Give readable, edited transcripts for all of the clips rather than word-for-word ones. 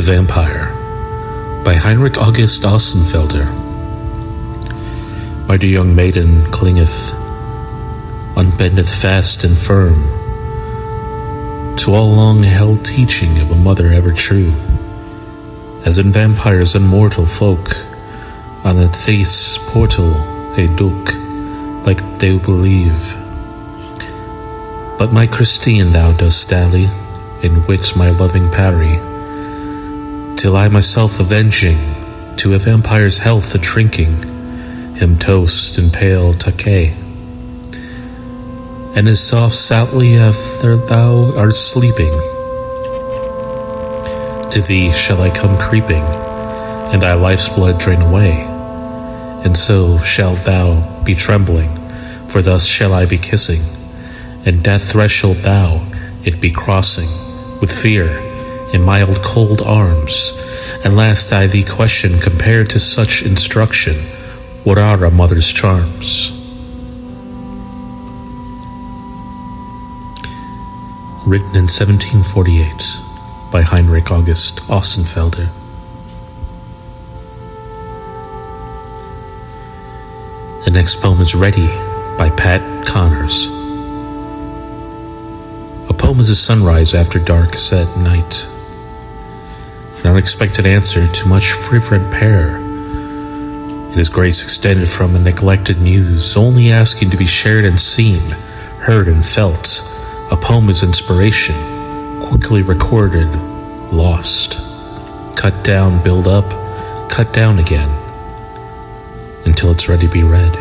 The Vampire by Heinrich August Ossenfelder. My dear young maiden clingeth, unbendeth fast and firm, to all long-held teaching of a mother ever true, as in vampires unmortal folk, on the Thais portal a duke, like they believe. But my Christine thou dost dally, in wit my loving parry, till I myself avenging, to a vampire's health a drinking, him toast in pale takay. And as soft soutly after thou art sleeping, to thee shall I come creeping, and thy life's blood drain away, and so shalt thou be trembling, for thus shall I be kissing, and death threshold thou it be crossing, with fear in mild cold arms, and last I thee question, compared to such instruction, what are a mother's charms? Written in 1748 by Heinrich August Ossenfelder. The next poem is Ready by Pat Connors. A poem is a sunrise after dark set night, an unexpected answer to much fervent prayer. It is grace extended from a neglected muse, only asking to be shared and seen, heard and felt. A poem is inspiration, quickly recorded, lost. Cut down, build up, cut down again, until it's ready to be read.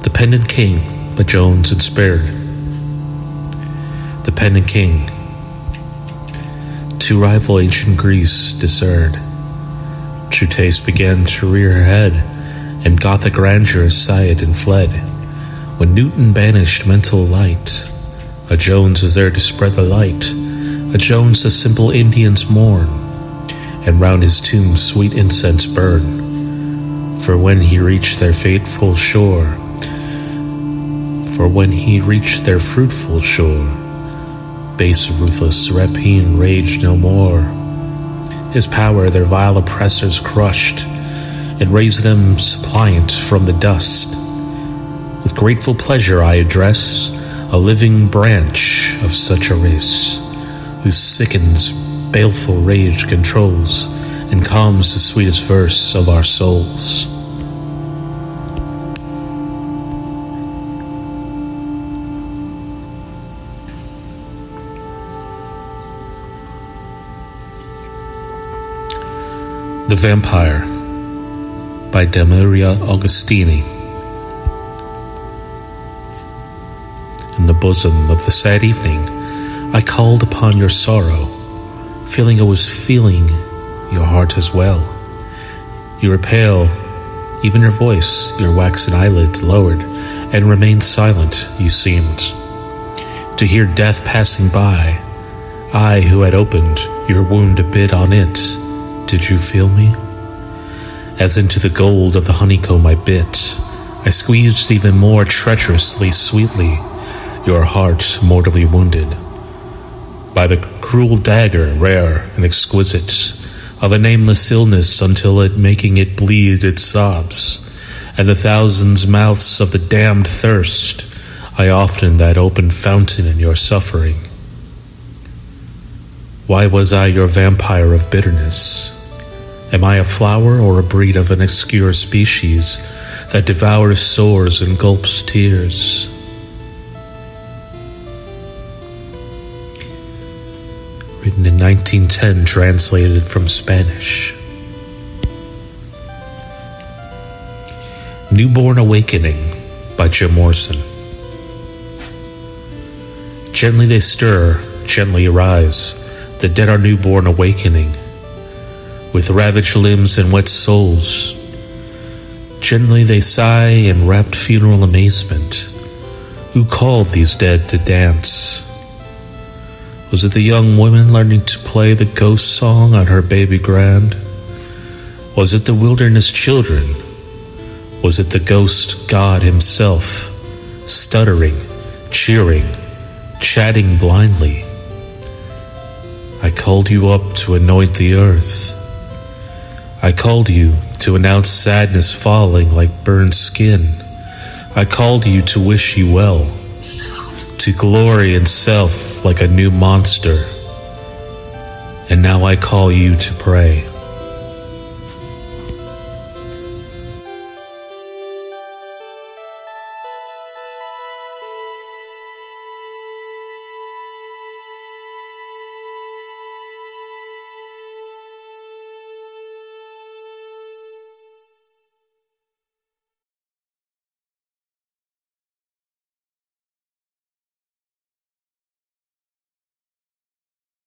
The Pendant King by Jones and Spared. The Pendant King. To rival ancient Greece discerned, true taste began to rear her head, and Gothic grandeur sighed and fled. When Newton banished mental light, a Jones was there to spread the light, a Jones the simple Indians mourn, and round his tomb sweet incense burn. For when he reached their fruitful shore, base ruthless rapine raged no more. His power their vile oppressors crushed, and raised them suppliant from the dust. With grateful pleasure I address a living branch of such a race, whose sickens baleful rage controls, and calms the sweetest verse of our souls. The Vampire by Demaria Augustini. In the bosom of the sad evening, I called upon your sorrow, feeling I was feeling your heart as well. You were pale, even your voice, your waxen eyelids lowered, and remained silent, you seemed to hear death passing by. I, who had opened your wound a bit on it, did you feel me? As into the gold of the honeycomb I bit, I squeezed even more treacherously, sweetly, your heart mortally wounded by the cruel dagger, rare and exquisite, of a nameless illness, until it making it bleed its sobs, and the thousands mouths of the damned thirst, I often that open fountain in your suffering. Why was I your vampire of bitterness? Am I a flower or a breed of an obscure species that devours sores and gulps tears? Written in 1910, translated from Spanish. Newborn Awakening by Jim Morrison. Gently they stir, gently arise, the dead are newborn awakening, with ravaged limbs and wet souls. Gently they sigh in rapt funeral amazement. Who called these dead to dance? Was it the young woman learning to play the ghost song on her baby grand? Was it the wilderness children Was it the ghost God himself, stuttering, cheering, chatting blindly? I called you up to anoint the earth. I called you to announce sadness falling like burned skin. I called you to wish you well, to glory in self like a new monster. And now I call you to pray.